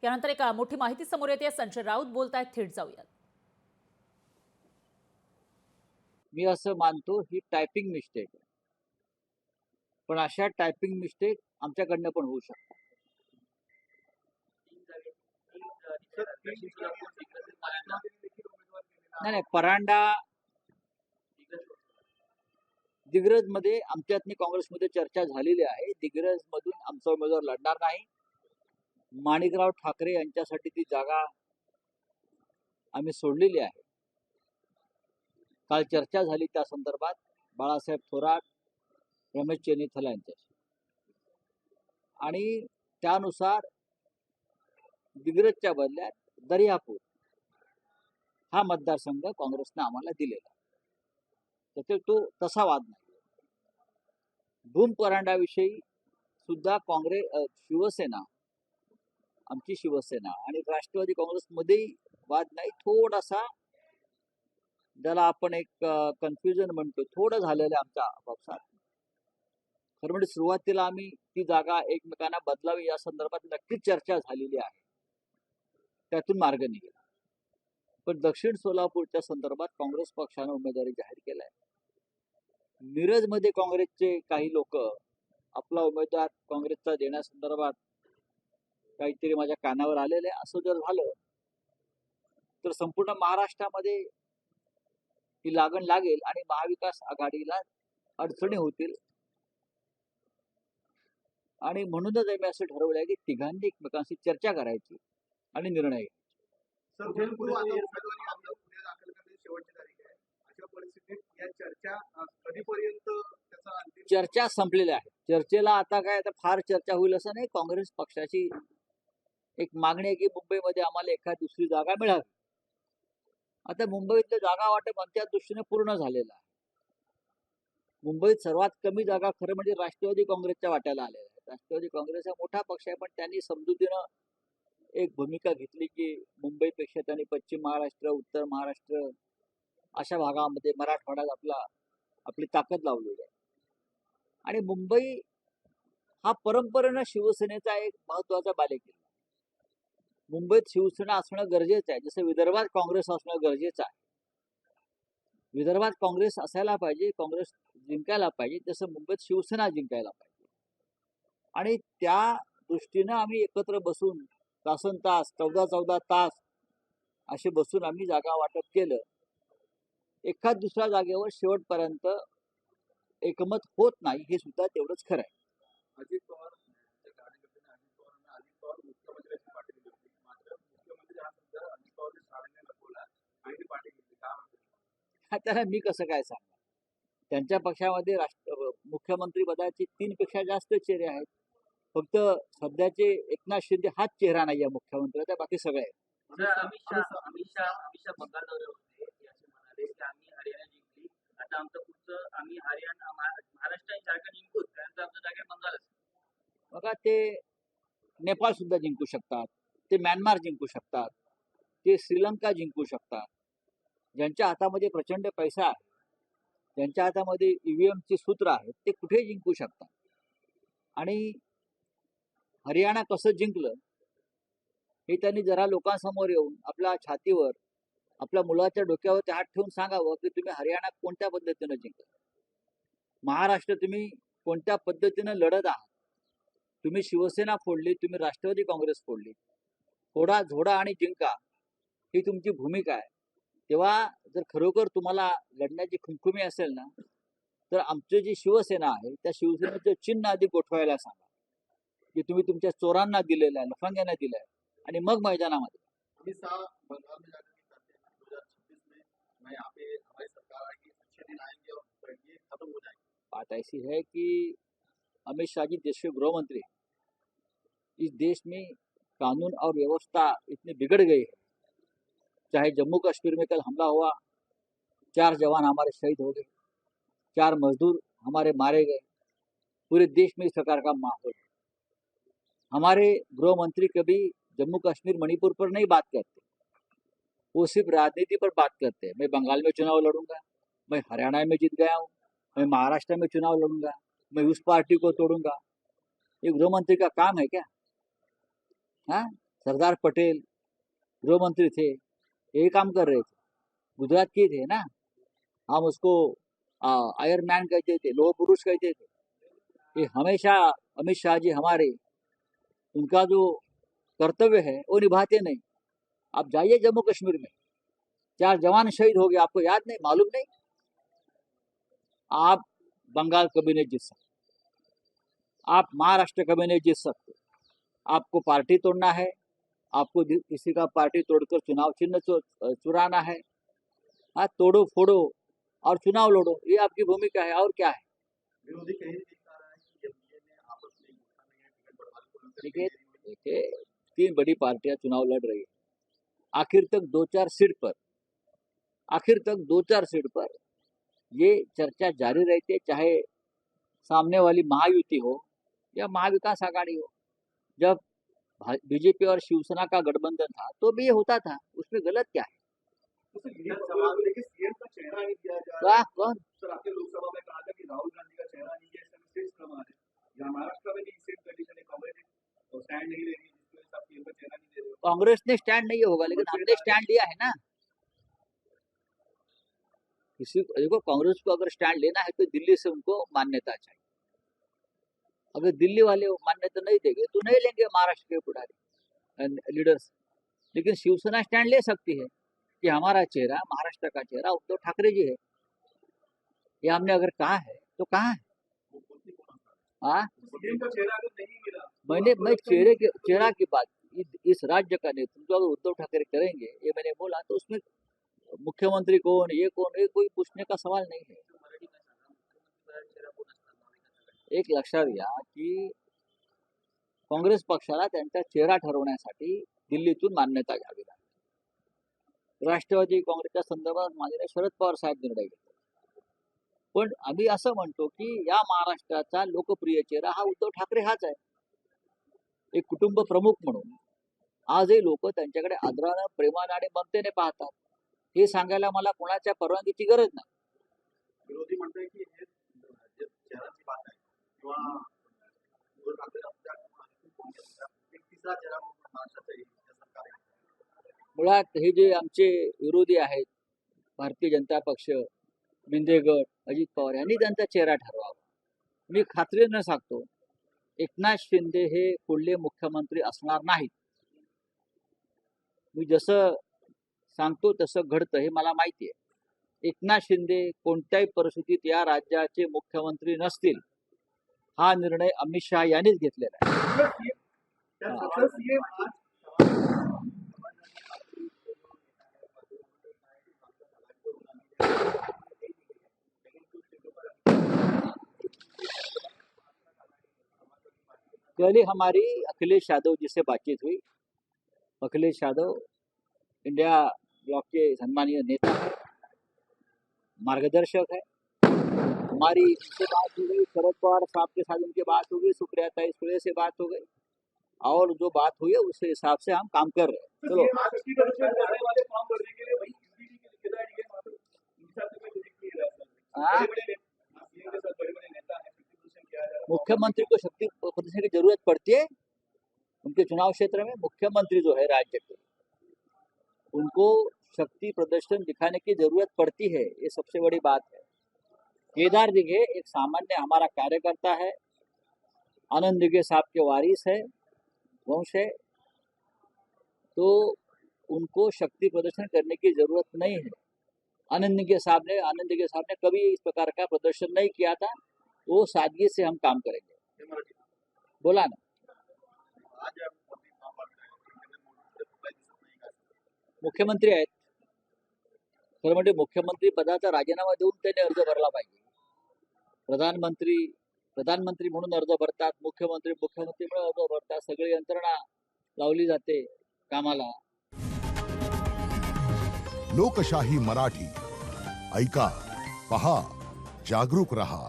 यानंतर एक मोठी माहिती समोर येते. संजय राऊत बोलतायत, थेट जाऊयात. मी असं मानतो ही टायपिंग मिस्टेक आहे, पण अशा टायपिंग मिस्टेक आमच्याकडनं पण होऊ शकतात. नाही, परांडा दिग्रज मध्ये आमच्यातनी काँग्रेसमध्ये चर्चा झालेली आहे. दिग्रज मधून आमचा उमेदवार लढणार नाही. माणिकराव ठाकरे यांच्यासाठी ती जागा आम्ही सोडलेली आहे. काल चर्चा झाली त्या संदर्भात बाळासाहेब थोरात, रमेश चेन्नीथल यांच्याशी, आणि त्यानुसार दिग्रजच्या बदल्यात दर्यापूर हा मतदारसंघ काँग्रेसने आम्हाला दिलेला. तर तो तसा वाद नाही. भूम परांडाविषयी सुद्धा शिवसेना, आमची शिवसेना आणि राष्ट्रवादी काँग्रेसमध्येही वाद नाही. थोडासा ज्याला आपण एक कन्फ्युजन म्हणतो, थोडं झालेलं आहे आमच्या आपापसात. खरं म्हणजे सुरुवातीला आम्ही ती जागा एकमेकांना बदलावी या संदर्भात नक्कीच चर्चा झालेली आहे. त्यातून मार्ग निघेल. पण दक्षिण सोलापूरच्या संदर्भात काँग्रेस पक्षाने उमेदवारी जाहीर केलाय. मिरजमध्ये काँग्रेसचे काही लोक आपला उमेदवार काँग्रेसचा देण्यासंदर्भात काहीतरी माझ्या कानावर आलेले. असं जर झालं तर संपूर्ण महाराष्ट्रामध्ये ही लागण लागेल आणि महाविकास आघाडीला अडचणी होतील. आणि म्हणूनच आम्ही असं ठरवलंय की तिघांनी एकमेकांशी चर्चा करायची आणि निर्णय चर्चा संपलेल्या आहे. चर्चेला आता काय, आता फार चर्चा होईल असं नाही. काँग्रेस पक्षाची एक मागणी आहे की मुंबईमध्ये आम्हाला एखादी दुसरी जागा मिळावी. आता मुंबईतलं जागा वाटप आमच्या दृष्टीने पूर्ण झालेलं आहे. मुंबईत सर्वात कमी जागा खरं म्हणजे राष्ट्रवादी काँग्रेसच्या वाट्याला आलेल्या आहेत. राष्ट्रवादी काँग्रेस हा मोठा पक्ष आहे, पण त्यांनी समजुतीनं एक भूमिका घेतली की मुंबईपेक्षा त्यांनी पश्चिम महाराष्ट्र, उत्तर महाराष्ट्र अशा भागामध्ये, मराठवाड्यात आपली ताकद लावलेली आहे. आणि मुंबई हा परंपरेनं शिवसेनेचा एक महत्वाचा बालेकिल्ला. मुंबईत शिवसेना असणं गरजेचं आहे, जसं विदर्भात काँग्रेस असणं गरजेचं आहे. विदर्भात काँग्रेस असायला पाहिजे, काँग्रेस जिंकायला पाहिजे, जसं मुंबईत शिवसेना जिंकायला पाहिजे. आणि त्या दृष्टीनं आम्ही एकत्र बसून तासन तास, 14 तास असे बसून आम्ही जागा वाटप केलं. एखाद दुसऱ्या जागेवर शेवटपर्यंत एकमत होत नाही, हे सुद्धा तेवढंच खरं आहे. अजित पवार अजित पवार मुख्यमंत्र्याची पाठी दिली होती, मात्र मुख्यमंत्री हा सध्या अजित पवारने सारंगाने लपवला आणि ती पाठी घेतली. काय म्हणतो त्याला मी कसं काय सांगणार? त्यांच्या पक्षामध्ये मुख्यमंत्री पदाचे 3 पेक्षा जास्त चेहरे आहेत. फक्त सध्याचे एकनाथ शिंदे हाच चेहरा नाही आहे मुख्यमंत्र्याचा, बाकी सगळे आहेत. अमित शाह बंगाल दौऱ्यावर होते, ते असे म्हणाले की आम्ही हरियाणा जिंकली, आता आमचं पुढचं आम्ही हरियाणा, महाराष्ट्र आणि झारखंड जिंकूच, त्यानंतर आमचं जागा बंगाल असेल. बघा, ते नेपाळ सुद्धा जिंकू शकतात, ते म्यानमार जिंकू शकतात, ते श्रीलंका जिंकू शकतात. ज्यांच्या हातामध्ये प्रचंड पैसा आहे, ज्यांच्या हातामध्ये ईव्हीएमची सूत्र आहेत, ते कुठेही जिंकू शकतात. आणि हरियाणा कसं जिंकलं हे त्यांनी जरा लोकांसमोर येऊन आपल्या छातीवर, आपल्या मुलाच्या डोक्यावर ते हात ठेवून सांगावं की तुम्ही हरियाणा कोणत्या पद्धतीनं जिंकलं, महाराष्ट्र तुम्ही कोणत्या पद्धतीनं लढत आहात. तुम्ही शिवसेना फोडली, तुम्ही राष्ट्रवादी काँग्रेस फोडली, फोडा, झोडा आणि जिंका ही तुमची भूमिका आहे. तेव्हा जर खरोखर तुम्हाला लढण्याची खुमखुमी असेल ना, तर आमची जी शिवसेना आहे त्या शिवसेनेचं चिन्ह आधी गोठवायला सांगा की तुम्ही तुमच्या चोरांना दिलेलं आहे, लफंग्यांना दिलं आहे, आणि मग मैदानामध्ये. अमित शाह बंगाल में जाकर के करते हैं 2026 में, मैं यहाँ पे हमारी सरकार आएगी, अच्छे दिन आएंगे और ये खत्म हो जाएंगे. बात ऐसी है कि अमित शाह जी देश के गृह मंत्री हैं. इस देश में कानून और व्यवस्था इतनी बिगड़ गई है. चाहे जम्मू कश्मीर में कल हमला हुआ, 4 जवान हमारे शहीद हो गए, 4 मजदूर हमारे मारे गए. पूरे देश में इस प्रकार का माहौल है. हमारे गृह मंत्री कभी जम्मू कश्मीर, मणिपुर पर नहीं बात करते, वो सिर्फ राजनीति पर बात करते हैं. मैं बंगाल में चुनाव लड़ूंगा, मैं हरियाणा में जीत गया हूँ, मैं महाराष्ट्र में चुनाव लड़ूंगा, मैं उस पार्टी को तोड़ूंगा. ये गृह मंत्री का काम है क्या? हाँ, सरदार पटेल गृहमंत्री थे, यही काम कर रहे थे, गुजरात के थे ना। हम उसको आयरन मैन कहते थे, लोह पुरुष कहते थे। ये हमेशा अमित शाह जी हमारे, उनका जो कर्तव्य है वो निभाते नहीं। आप जाइए जम्मू कश्मीर में, 4 जवान शहीद हो गए, आपको याद नहीं, मालूम नहीं? आप बंगाल कभी नहीं जीत सकते, आप महाराष्ट्र कभी नहीं जीत सकते। आपको पार्टी तोड़ना है, आपको किसी का पार्टी तोड़कर चुनाव चिन्ह चुराना है। हाँ, तोड़ो फोड़ो और चुनाव लड़ो, ये आपकी भूमिका है, और क्या है? विरोधी कहीं भी दिखा रहा है कि एमडीए में आपस में गुस्सा नहीं है, टिकट बंटवारे को लेकर देखिए देखिए, 3 बड़ी पार्टियां चुनाव लड़ रही है। आखिर तक 2-4 सीट पर ये चर्चा जारी रहती है, चाहे सामने वाली महायुति हो या महाविकास आघाड़ी हो। जब बीजेपी और शिवसेना का गठबंधन था तो भी ये होता था, उसमें गलत क्या है? तो सर ये सवाल को लेकर सीएम का चेहरा नहीं दिया जा रहा है। कौन? सर आपने लोकसभा में कहा था कि राहुल गांधी का चेहरा नहीं है, इसमें स्टेज कम आ रहे हैं। यहाँ महाराष्ट्र में भी सेम कंडीशन है, कांग्रेस तो स्टैंड नहीं ले रही, जिसकी वजह से आप सीएम का चेहरा नहीं दे रहे हो। कांग्रेस ने स्टैंड नहीं होगा, लेकिन हमने स्टैंड लिया है ना। किसी को देखो, कांग्रेस को अगर स्टैंड लेना है तो दिल्ली से उनको मान्यता चाहिए। अगर दिल्ली वाले मान्यता नहीं देंगे तो नहीं लेंगे महाराष्ट्र के पुढारी लीडर्स। लेकिन शिवसेना स्टैंड ले सकती है कि हमारा चेहरा, महाराष्ट्र का चेहरा उद्धव ठाकरे जी है। ये हमने अगर कहा है तो कहा है। वो खुद ही कौन सा हाँ, सीएम का चेहरा अगर नहीं मिला मैं चेहरा की बात, इस राज्य का नेतृत्व अगर उद्धव ठाकरे करेंगे, ये मैंने बोला, तो उसमें मुख्यमंत्री कौन, ये कौन, ये कोई पूछने का सवाल नहीं है। मराठी काय सांगा, मुख्यमंत्रीपदाचा चेहरा कोण असणार महाविकास आघाडीचा? एक लक्षात घ्या की काँग्रेस पक्षाला त्यांचा चेहरा ठरवण्यासाठी दिल्लीतून मान्यता घ्यावी लागते। राष्ट्रवादी काँग्रेसच्या संदर्भात माननीय शरद पवार साहेब निर्णय घेतले, पण आम्ही असं म्हणतो की या महाराष्ट्राचा लोकप्रिय चेहरा हा उद्धव ठाकरे हाच आहे। एक कुटुंब प्रमुख म्हणून आजही लोक त्यांच्याकडे आदराने, प्रेमाने आणि ममतेने पाहतात। हे सांगायला मला कोणाच्या परवानगीची गरज नाही। विरोधी म्हणताय की हे जे चेहऱ्याची बात आहे किंवा उद्धव ठाकरे आपल्या कोण घेतला एक तिसरा चेहरा म्हणून महाराष्ट्राचा येईल या सरकारने। मुळात हे जे आमचे विरोधी आहेत, भारतीय जनता पक्ष, शिंदे गट, अजित पवार यांनी त्यांचा चेहरा ठरवावा। मी खात्रीने सांगतो, एकनाथ शिंदे हे पुढले मुख्यमंत्री असणार नाहीत। मी जसं सांगतो तसं घडतं हे मला माहिती आहे। एकनाथ शिंदे कोणत्याही परिस्थितीत या राज्याचे मुख्यमंत्री नसतील, हा निर्णय अमित शहा यांनीच घेतलेला आहे। कल ही हमारी अखिलेश यादव जी से बातचीत हुई। अखिलेश यादव इंडिया ब्लॉक के सम्मानीय नेता है, मार्गदर्शक है। हमारी उनसे बात हो गई, शरद पवार साहब के साथ उनकी बात हो गई, सुप्रिया सुले से बात हो गई, और जो बात हुई है उसके हिसाब से हम काम कर रहे हैं। चलो, हाँ? मुख्यमंत्री को शक्ति प्रदर्शन की जरूरत पड़ती है। उनके चुनाव क्षेत्र में मुख्यमंत्री जो है राज्य के, उनको शक्ति प्रदर्शन दिखाने की जरूरत पड़ती है, ये सबसे बड़ी बात है। केदार दिघे एक सामान्य हमारा कार्यकर्ता है, आनंद दिघे साहब के वारिस है, वंश है, तो उनको शक्ति प्रदर्शन करने की जरूरत नहीं है। आनंद दिघे साहब ने कभी इस प्रकार का प्रदर्शन नहीं किया था। वो सादगी से हम काम करेंगे। बोला ना, मुख्यमंत्री आहेत, खरं म्हणजे मुख्यमंत्री पदाचा राजीनामा देऊन त्यांनी अर्ज भरला पाहिजे। प्रधानमंत्री म्हणून अर्ज भरतात, मुख्यमंत्री म्हणून अर्ज भरतात, सगळी यंत्रणा लावली जाते कामाला। लोकशाही मराठी ऐका, पहा, जागरूक रहा।